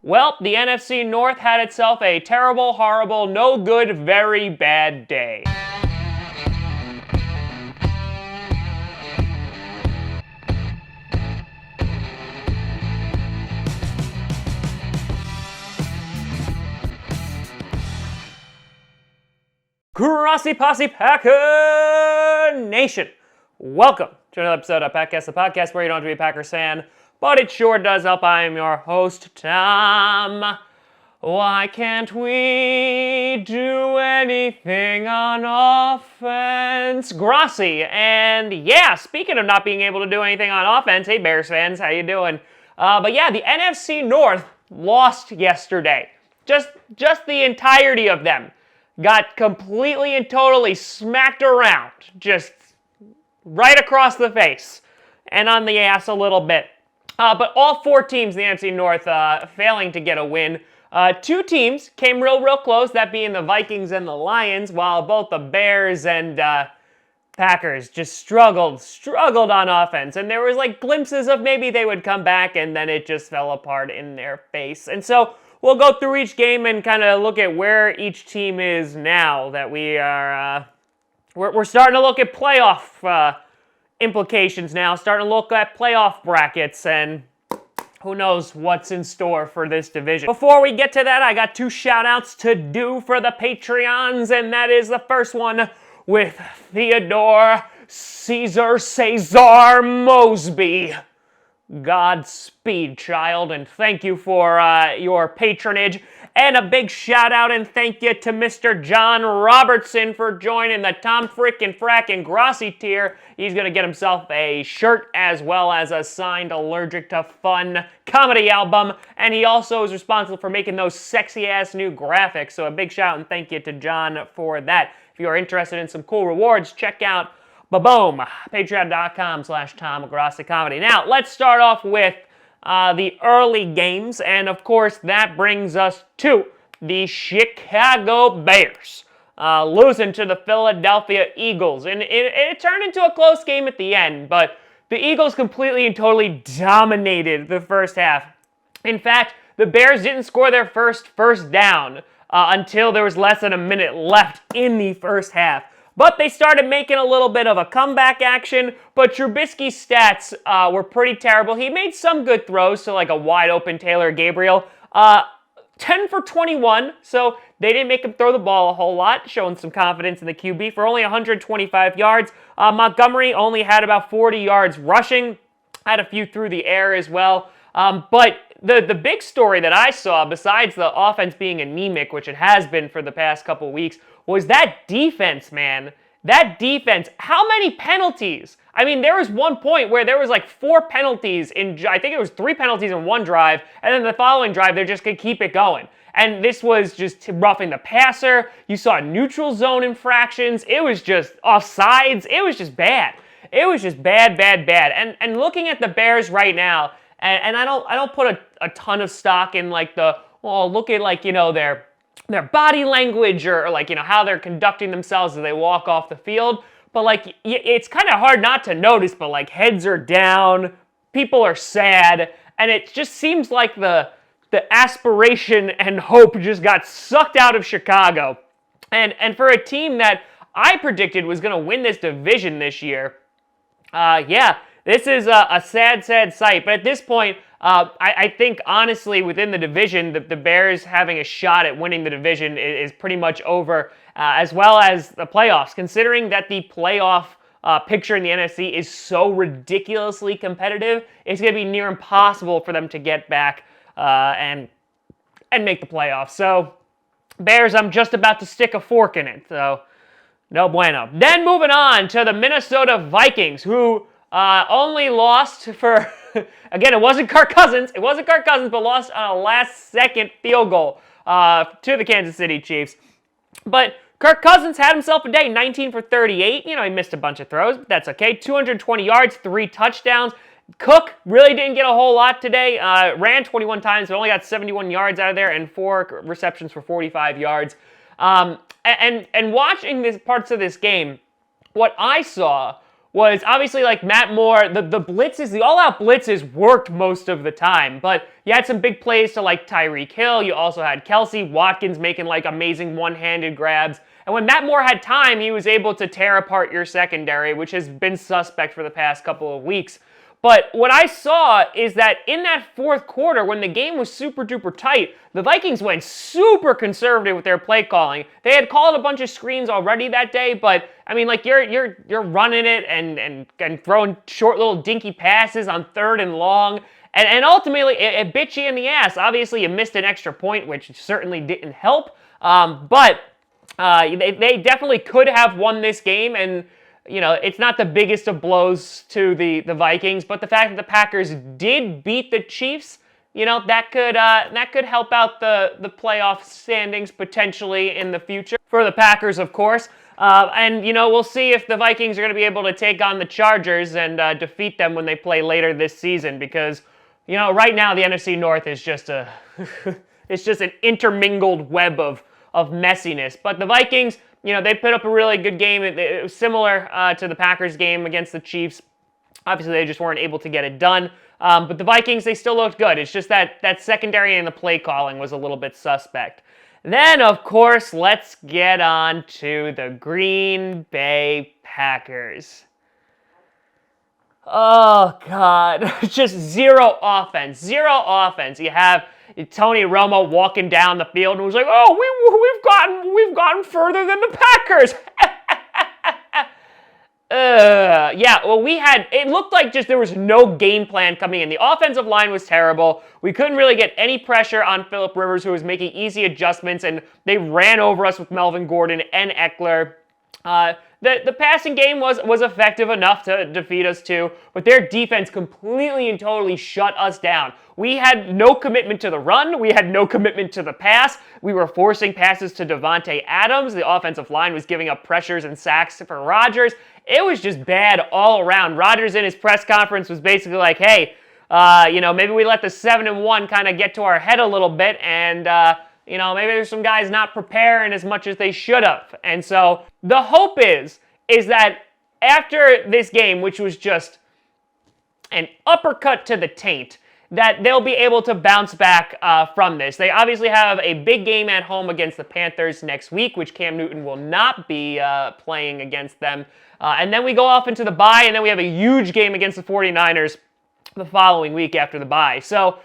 Well, the NFC North had itself a terrible, horrible, no good, very bad day. Grassy Posse Packer Nation, welcome to another episode of Packcast, the podcast where you don't have to be a Packers fan, but it sure does help. I am your host, Tom. Why can't we do anything on offense? Grassy, and yeah, speaking of not being able to do anything on offense, hey Bears fans, how you doing? But yeah, the NFC North lost yesterday. Just the entirety of them got completely and totally smacked around, just right across the face and on the ass a little bit. But all four teams in the NFC North failing to get a win. Two teams came real close, that being the Vikings and the Lions, while both the Bears and Packers just struggled on offense. And there was like glimpses of maybe they would come back, and then it just fell apart in their face. And so we'll go through each game and kind of look at where each team is now that we are, we're starting to look at playoff implications now, starting to look at playoff brackets, and who knows what's in store for this division. Before we get to that, I got two shout-outs to do for the Patreons, and that is the first one with Theodore Cesar Mosby. Godspeed, child, and thank you for your patronage. And a big shout out and thank you to Mr. John Robertson for joining the Tom Frickin' Frackin' Grossi tier. He's going to get himself a shirt as well as a signed Allergic to Fun comedy album. And he also is responsible for making those sexy-ass new graphics. So a big shout out and thank you to John for that. If you are interested in some cool rewards, check out Ba-boom! Patreon.com/Tom Grossi Comedy. Now, let's start off with the early games, and of course, that brings us to the Chicago Bears losing to the Philadelphia Eagles. And it turned into a close game at the end, but the Eagles completely and totally dominated the first half. In fact, the Bears didn't score their first down until there was less than a minute left in the first half. But they started making a little bit of a comeback action, but Trubisky's stats were pretty terrible. He made some good throws to like a wide-open Taylor Gabriel. 10 for 21, so they didn't make him throw the ball a whole lot, showing some confidence in the QB for only 125 yards. Montgomery only had about 40 yards rushing, had a few through the air as well. But the big story that I saw, besides the offense being anemic, which it has been for the past couple weeks, was that defense, man. That defense. How many penalties? I mean, there was one point where there was like 4 penalties I think it was 3 penalties in one drive, and then the following drive, they're just going to keep it going. And this was just roughing the passer. You saw neutral zone infractions. It was just offsides. It was just bad. It was just bad. And looking at the Bears right now, and I don't put a ton of stock in like look at like, you know, their body language or like, you know, how they're conducting themselves as they walk off the field. But like, it's kind of hard not to notice, but like heads are down, people are sad, and it just seems like the aspiration and hope just got sucked out of Chicago. And for a team that I predicted was going to win this division this year, this is a sad sight. But at this point, I think, honestly, within the division, the Bears having a shot at winning the division is pretty much over, as well as the playoffs, considering that the playoff picture in the NFC is so ridiculously competitive. It's going to be near impossible for them to get back and make the playoffs. So, Bears, I'm just about to stick a fork in it. So, no bueno. Then moving on to the Minnesota Vikings, who only lost for, again, it wasn't Kirk Cousins, but lost on a last-second field goal to the Kansas City Chiefs. But Kirk Cousins had himself a day, 19 for 38. You know, he missed a bunch of throws, but that's okay. 220 yards, 3 touchdowns. Cook really didn't get a whole lot today. Ran 21 times, but only got 71 yards out of there and 4 receptions for 45 yards. And watching these parts of this game, what I saw was obviously like Matt Moore, the blitzes, the all-out blitzes worked most of the time, but you had some big plays to like Tyreek Hill. You also had Kelsey Watkins making like amazing one-handed grabs. And when Matt Moore had time, he was able to tear apart your secondary, which has been suspect for the past couple of weeks. But what I saw is that in that fourth quarter, when the game was super duper tight, the Vikings went super conservative with their play calling. They had called a bunch of screens already that day, but I mean, like you're running it and throwing short little dinky passes on 3rd and long, and ultimately it bit you in the ass. Obviously, you missed an extra point, which certainly didn't help. But they definitely could have won this game, and you know, it's not the biggest of blows to the Vikings, but the fact that the Packers did beat the Chiefs, you know, that could help out the playoff standings potentially in the future for the Packers, of course. And you know, we'll see if the Vikings are going to be able to take on the Chargers and defeat them when they play later this season, because you know, right now the NFC North is just it's just an intermingled web of messiness. But the Vikings, you know, they put up a really good game. It was similar to the Packers game against the Chiefs. Obviously, they just weren't able to get it done. But the Vikings, they still looked good. It's just that secondary and the play calling was a little bit suspect. Then, of course, let's get on to the Green Bay Packers. Oh, God. Just zero offense. Zero offense. You have Tony Romo walking down the field and was like, "Oh, we've gotten further than the Packers." Yeah, well, it looked like just there was no game plan coming in. The offensive line was terrible. We couldn't really get any pressure on Phillip Rivers, who was making easy adjustments, and they ran over us with Melvin Gordon and Eckler. The passing game was effective enough to defeat us too, but their defense completely and totally shut us down. We had no commitment to the run. We had no commitment to the pass. We were forcing passes to Davante Adams. The offensive line was giving up pressures and sacks for Rodgers. It was just bad all around. Rodgers in his press conference was basically like, "Hey, you know, maybe we let the 7-1 kind of get to our head a little bit, and you know, maybe there's some guys not preparing as much as they should have." And so the hope is that after this game, which was just an uppercut to the taint, that they'll be able to bounce back from this. They obviously have a big game at home against the Panthers next week, which Cam Newton will not be playing against them. And then we go off into the bye, and then we have a huge game against the 49ers the following week after the bye. So,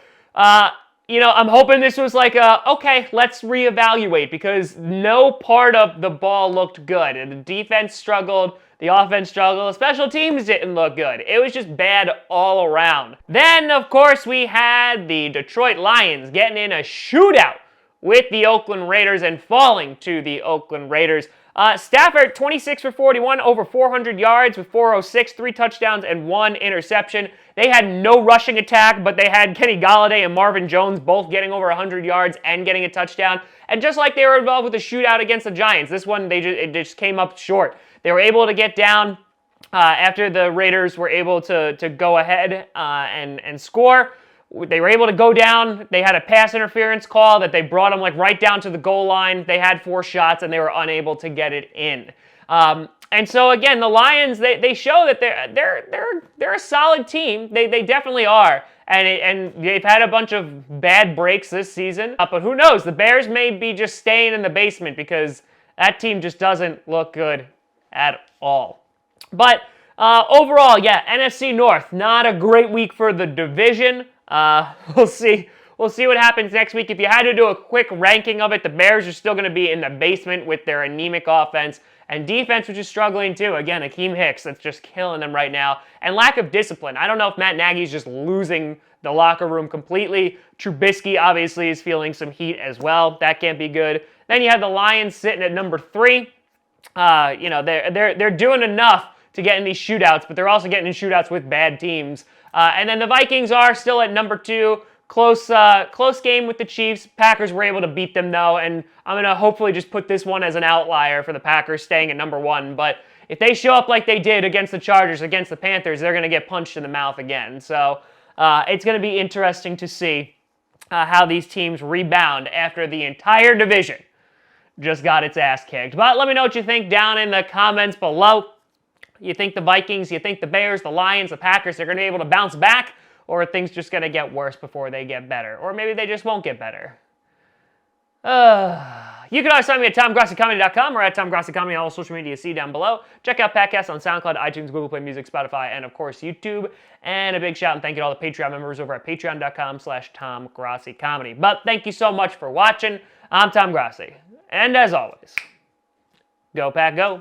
you know, I'm hoping this was like, okay, let's reevaluate, because no part of the ball looked good. And the defense struggled, the offense struggled, the special teams didn't look good. It was just bad all around. Then, of course, we had the Detroit Lions getting in a shootout with the Oakland Raiders and falling to the Oakland Raiders. Stafford, 26 for 41, over 400 yards with 406, 3 touchdowns, and 1 interception. They had no rushing attack, but they had Kenny Golladay and Marvin Jones both getting over 100 yards and getting a touchdown. And just like they were involved with the shootout against the Giants, this one, it just came up short. They were able to get down after the Raiders were able to go ahead and score. They were able to go down. They had a pass interference call that they brought them like right down to the goal line. They had 4 shots and they were unable to get it in. And so again, the Lions, they show that they're a solid team. They definitely are. And they've had a bunch of bad breaks this season. But who knows? The Bears may be just staying in the basement, because that team just doesn't look good at all. But overall, yeah, NFC North, not a great week for the division. We'll see what happens next week. If you had to do a quick ranking of it, the Bears are still going to be in the basement with their anemic offense and defense, which is struggling too. Again, Akeem Hicks, that's just killing them right now. And lack of discipline. I don't know if Matt Nagy's just losing the locker room completely. Trubisky obviously is feeling some heat as well. That can't be good. Then you have the Lions sitting at number 3. You know, they're doing enough to get in these shootouts, but they're also getting in shootouts with bad teams. And then the Vikings are still at number 2. Close game with the Chiefs. Packers were able to beat them, though, and I'm going to hopefully just put this one as an outlier for the Packers staying at number 1. But if they show up like they did against the Chargers, against the Panthers, they're going to get punched in the mouth again. So it's going to be interesting to see how these teams rebound after the entire division just got its ass kicked. But let me know what you think down in the comments below. You think the Vikings, you think the Bears, the Lions, the Packers, they're going to be able to bounce back? Or are things just going to get worse before they get better? Or maybe they just won't get better. You can always find me at TomGrossiComedy.com or at TomGrossiComedy on all social media you see down below. Check out podcasts on SoundCloud, iTunes, Google Play Music, Spotify, and of course YouTube. And a big shout and thank you to all the Patreon members over at patreon.com/TomGrossiComedy. But thank you so much for watching. I'm Tom Grossi. And as always, go Pack Go.